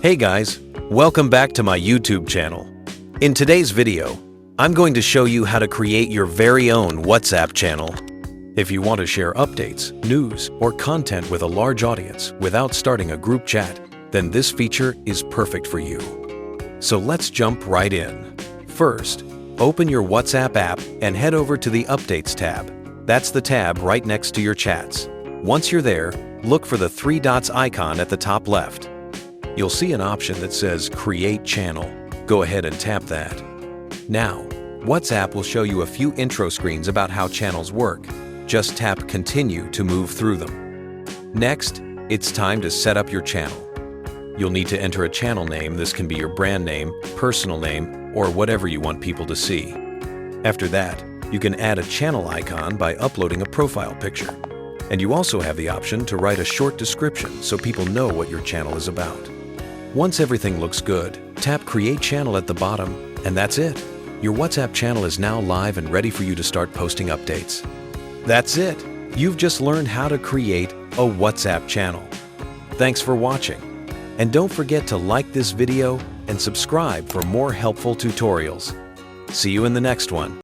Hey guys, welcome back to my YouTube channel. In today's video, I'm going to show you how to create your very own WhatsApp channel. If you want to share updates, news, or content with a large audience without starting a group chat, then this feature is perfect for you. So let's jump right in. First, open your WhatsApp app and head over to the Updates tab. That's the tab right next to your chats. Once you're there, look for the three dots icon at the top left. You'll see an option that says Create Channel. Go ahead and tap that. Now, WhatsApp will show you a few intro screens about how channels work. Just tap Continue to move through them. Next, it's time to set up your channel. You'll need to enter a channel name. This can be your brand name, personal name, or whatever you want people to see. After that, you can add a channel icon by uploading a profile picture. And you also have the option to write a short description so people know what your channel is about. Once everything looks good, tap Create Channel at the bottom, and that's it. Your WhatsApp channel is now live and ready for you to start posting updates. That's it. You've just learned how to create a WhatsApp channel. Thanks for watching. And don't forget to like this video and subscribe for more helpful tutorials. See you in the next one.